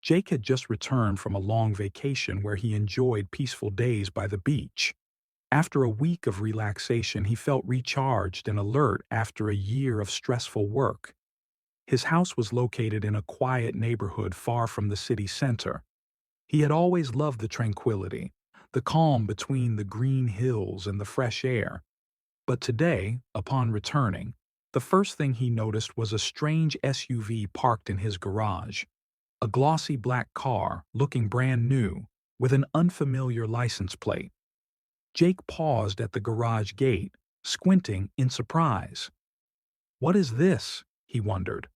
Jake had just returned from a long vacation where he enjoyed peaceful days by the beach. After a week of relaxation, he felt recharged and alert after a year of stressful work. His house was located in a quiet neighborhood far from the city center. He had always loved the tranquility, the calm between the green hills and the fresh air. But today, upon returning, the first thing he noticed was a strange SUV parked in his garage. A glossy black car, looking brand new, with an unfamiliar license plate. Jake paused at the garage gate, squinting in surprise. "What is this?" he wondered.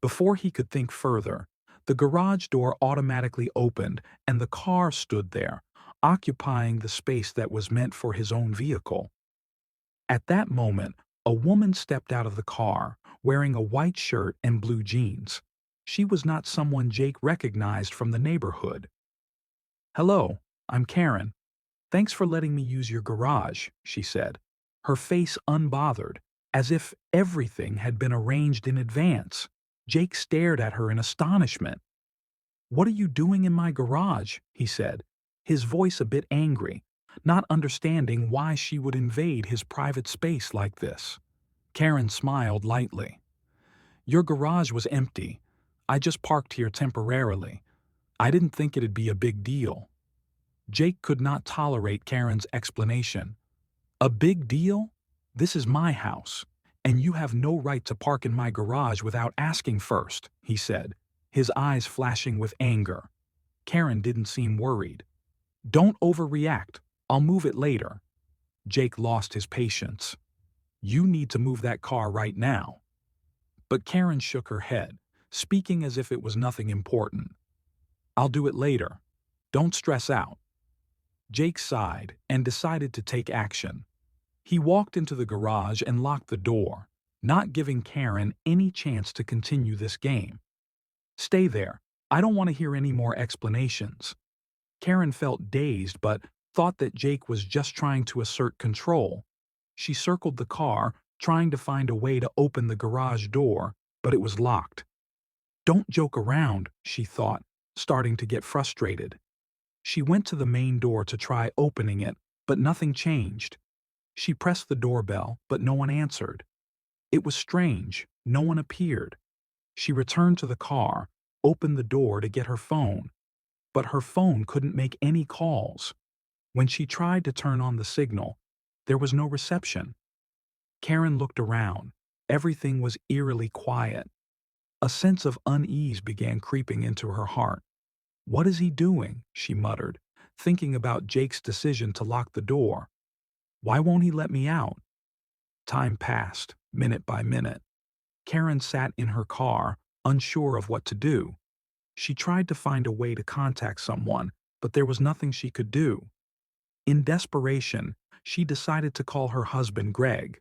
Before he could think further, the garage door automatically opened and the car stood there, occupying the space that was meant for his own vehicle. At that moment, a woman stepped out of the car, wearing a white shirt and blue jeans. She was not someone Jake recognized from the neighborhood. "Hello, I'm Karen. Thanks for letting me use your garage," she said, her face unbothered, as if everything had been arranged in advance. Jake stared at her in astonishment. "What are you doing in my garage?" he said, his voice a bit angry, not understanding why she would invade his private space like this. Karen smiled lightly. "Your garage was empty. I just parked here temporarily. I didn't think it'd be a big deal." Jake could not tolerate Karen's explanation. "A big deal? This is my house, and you have no right to park in my garage without asking first," he said, his eyes flashing with anger. Karen didn't seem worried. "Don't overreact. I'll move it later." Jake lost his patience. "You need to move that car right now." But Karen shook her head, speaking as if it was nothing important. "I'll do it later. Don't stress out." Jake sighed and decided to take action. He walked into the garage and locked the door, not giving Karen any chance to continue this game. "Stay there. I don't want to hear any more explanations." Karen felt dazed but thought that Jake was just trying to assert control. She circled the car, trying to find a way to open the garage door, but it was locked. "Don't joke around," she thought, starting to get frustrated. She went to the main door to try opening it, but nothing changed. She pressed the doorbell, but no one answered. It was strange, no one appeared. She returned to the car, opened the door to get her phone, but her phone couldn't make any calls. When she tried to turn on the signal, there was no reception. Karen looked around. Everything was eerily quiet. A sense of unease began creeping into her heart. "What is he doing?" she muttered, thinking about Jake's decision to lock the door. "Why won't he let me out?" Time passed, minute by minute. Karen sat in her car, unsure of what to do. She tried to find a way to contact someone, but there was nothing she could do. In desperation, she decided to call her husband Greg,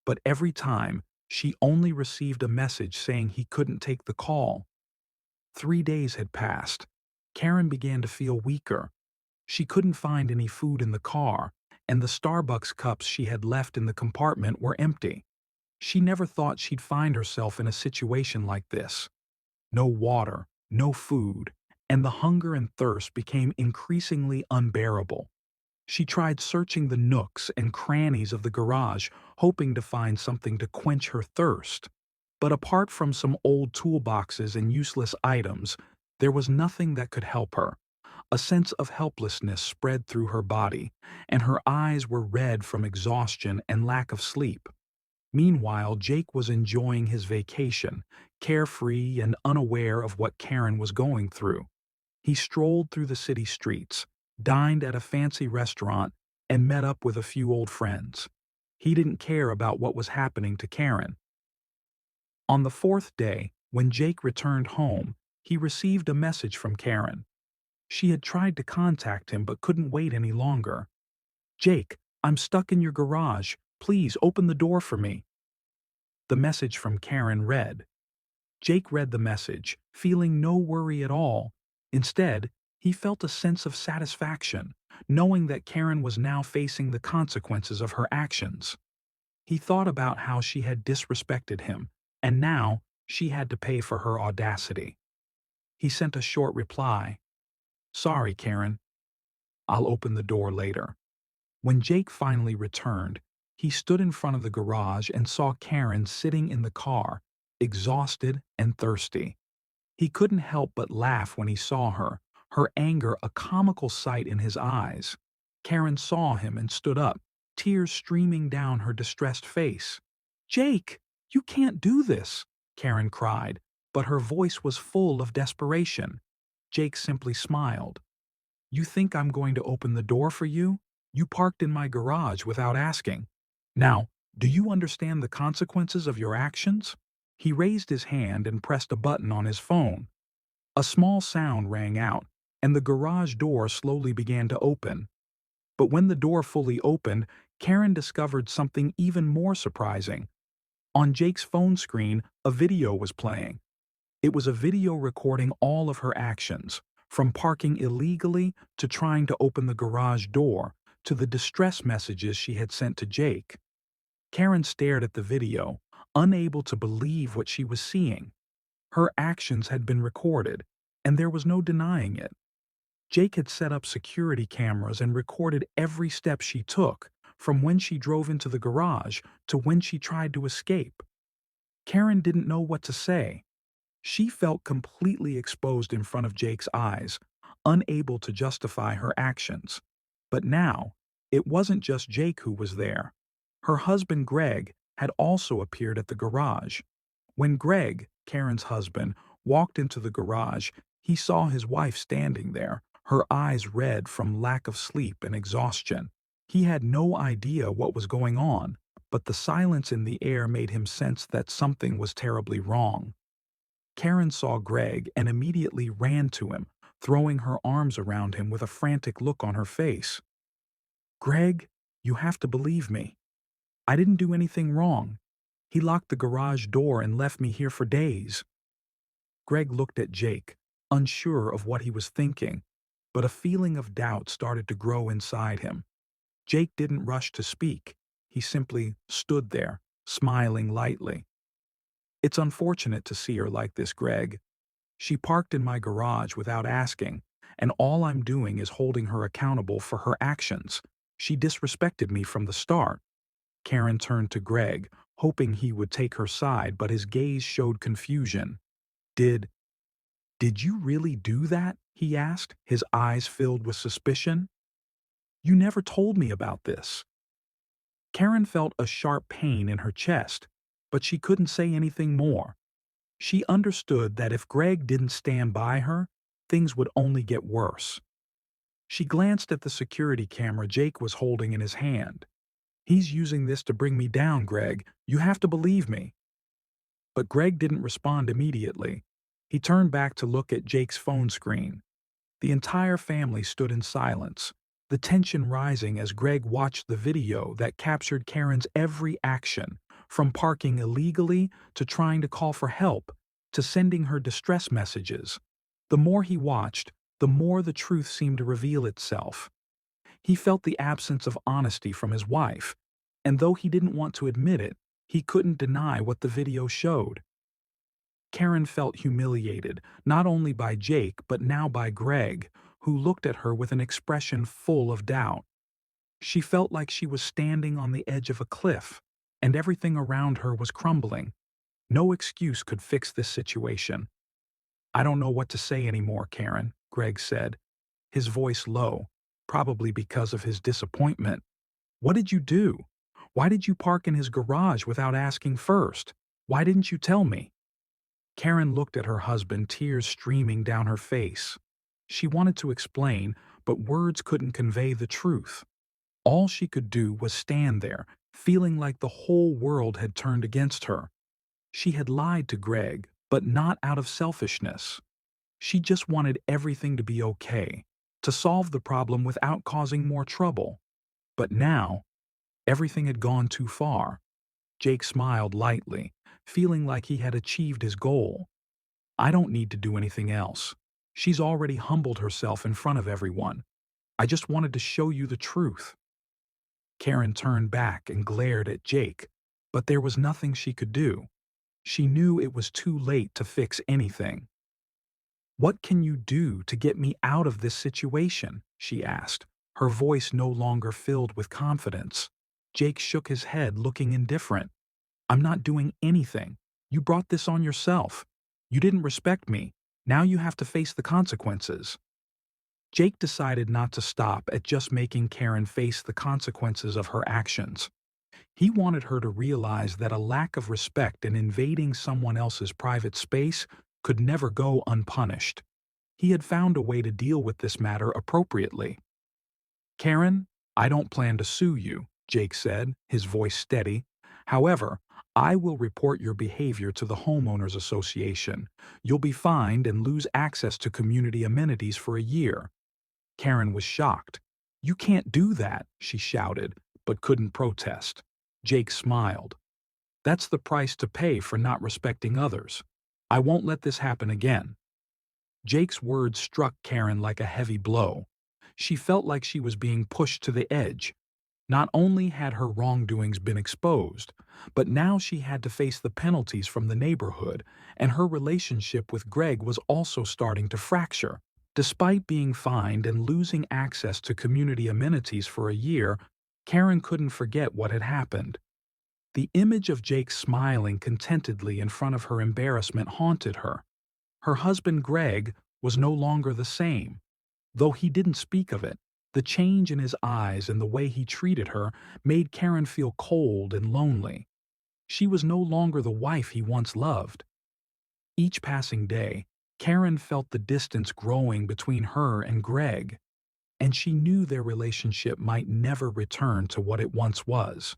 but every time, she only received a message saying he couldn't take the call. 3 days had passed. Karen began to feel weaker. She couldn't find any food in the car, and the Starbucks cups she had left in the compartment were empty. She never thought she'd find herself in a situation like this. No water, no food, and the hunger and thirst became increasingly unbearable. She tried searching the nooks and crannies of the garage, hoping to find something to quench her thirst. But apart from some old toolboxes and useless items, there was nothing that could help her. A sense of helplessness spread through her body, and her eyes were red from exhaustion and lack of sleep. Meanwhile, Jake was enjoying his vacation, carefree and unaware of what Karen was going through. He strolled through the city streets, dined at a fancy restaurant, and met up with a few old friends. He didn't care about what was happening to Karen. On the fourth day, when Jake returned home, he received a message from Karen. She had tried to contact him but couldn't wait any longer. "Jake, I'm stuck in your garage. Please open the door for me." The message from Karen read. Jake read the message, feeling no worry at all. Instead, he felt a sense of satisfaction, knowing that Karen was now facing the consequences of her actions. He thought about how she had disrespected him, and now she had to pay for her audacity. He sent a short reply. Sorry, Karen. I'll open the door later. When Jake finally returned, he stood in front of the garage and saw Karen sitting in the car, exhausted and thirsty. He couldn't help but laugh when he saw her anger a comical sight in his eyes. Karen saw him and stood up, tears streaming down her distressed face. Jake, you can't do this, Karen cried, but her voice was full of desperation. Jake simply smiled. You think I'm going to open the door for you? You parked in my garage without asking. Now, do you understand the consequences of your actions? He raised his hand and pressed a button on his phone. A small sound rang out, and the garage door slowly began to open. But when the door fully opened, Karen discovered something even more surprising. On Jake's phone screen, a video was playing. It was a video recording all of her actions, from parking illegally to trying to open the garage door to the distress messages she had sent to Jake. Karen stared at the video, unable to believe what she was seeing. Her actions had been recorded, and there was no denying it. Jake had set up security cameras and recorded every step she took, from when she drove into the garage to when she tried to escape. Karen didn't know what to say. She felt completely exposed in front of Jake's eyes, unable to justify her actions. But now, it wasn't just Jake who was there. Her husband Greg had also appeared at the garage. When Greg, Karen's husband, walked into the garage, he saw his wife standing there, her eyes red from lack of sleep and exhaustion. He had no idea what was going on, but the silence in the air made him sense that something was terribly wrong. Karen saw Greg and immediately ran to him, throwing her arms around him with a frantic look on her face. Greg, you have to believe me. I didn't do anything wrong. He locked the garage door and left me here for days. Greg looked at Jake, unsure of what he was thinking, but a feeling of doubt started to grow inside him. Jake didn't rush to speak. He simply stood there, smiling lightly. It's unfortunate to see her like this, Greg. She parked in my garage without asking, and all I'm doing is holding her accountable for her actions. She disrespected me from the start. Karen turned to Greg, hoping he would take her side, but his gaze showed confusion. Did you really do that? He asked, his eyes filled with suspicion. You never told me about this. Karen felt a sharp pain in her chest, but she couldn't say anything more. She understood that if Greg didn't stand by her, things would only get worse. She glanced at the security camera Jake was holding in his hand. He's using this to bring me down, Greg. You have to believe me. But Greg didn't respond immediately. He turned back to look at Jake's phone screen. The entire family stood in silence, the tension rising as Greg watched the video that captured Karen's every action, from parking illegally to trying to call for help to sending her distress messages. The more he watched, the more the truth seemed to reveal itself. He felt the absence of honesty from his wife, and though he didn't want to admit it, he couldn't deny what the video showed. Karen felt humiliated, not only by Jake but now by Greg, who looked at her with an expression full of doubt. She felt like she was standing on the edge of a cliff, and everything around her was crumbling. No excuse could fix this situation. I don't know what to say anymore, Karen, Greg said, his voice low, probably because of his disappointment. What did you do? Why did you park in his garage without asking first? Why didn't you tell me? Karen looked at her husband, tears streaming down her face. She wanted to explain, but words couldn't convey the truth. All she could do was stand there, feeling like the whole world had turned against her. She had lied to Greg, but not out of selfishness. She just wanted everything to be okay, to solve the problem without causing more trouble. But now, everything had gone too far. Jake smiled lightly, feeling like he had achieved his goal. I don't need to do anything else. She's already humbled herself in front of everyone. I just wanted to show you the truth. Karen turned back and glared at Jake, but there was nothing she could do. She knew it was too late to fix anything. "What can you do to get me out of this situation?" she asked, her voice no longer filled with confidence. Jake shook his head, looking indifferent. "I'm not doing anything. You brought this on yourself. You didn't respect me. Now you have to face the consequences." Jake decided not to stop at just making Karen face the consequences of her actions. He wanted her to realize that a lack of respect and invading someone else's private space could never go unpunished. He had found a way to deal with this matter appropriately. "Karen, I don't plan to sue you," Jake said, his voice steady. "However, I will report your behavior to the Homeowners Association. You'll be fined and lose access to community amenities for a year." Karen was shocked. "You can't do that," she shouted, but couldn't protest. Jake smiled. "That's the price to pay for not respecting others. I won't let this happen again." Jake's words struck Karen like a heavy blow. She felt like she was being pushed to the edge. Not only had her wrongdoings been exposed, but now she had to face the penalties from the neighborhood, and her relationship with Greg was also starting to fracture. Despite being fined and losing access to community amenities for a year, Karen couldn't forget what had happened. The image of Jake smiling contentedly in front of her embarrassment haunted her. Her husband Greg was no longer the same. Though he didn't speak of it, the change in his eyes and the way he treated her made Karen feel cold and lonely. She was no longer the wife he once loved. Each passing day, Karen felt the distance growing between her and Greg, and she knew their relationship might never return to what it once was.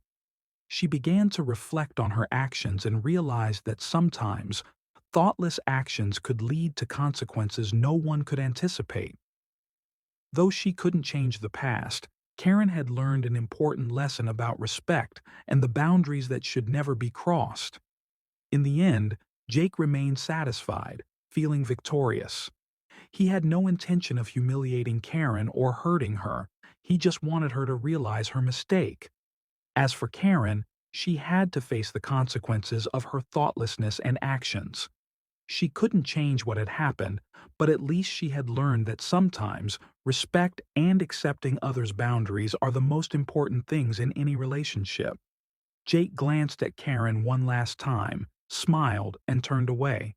She began to reflect on her actions and realized that sometimes thoughtless actions could lead to consequences no one could anticipate. Though she couldn't change the past, Karen had learned an important lesson about respect and the boundaries that should never be crossed. In the end, Jake remained satisfied, feeling victorious. He had no intention of humiliating Karen or hurting her. He just wanted her to realize her mistake. As for Karen, she had to face the consequences of her thoughtlessness and actions. She couldn't change what had happened, but at least she had learned that sometimes respect and accepting others' boundaries are the most important things in any relationship. Jake glanced at Karen one last time, smiled, and turned away.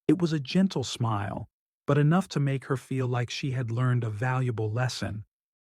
It was a gentle smile, but enough to make her feel like she had learned a valuable lesson.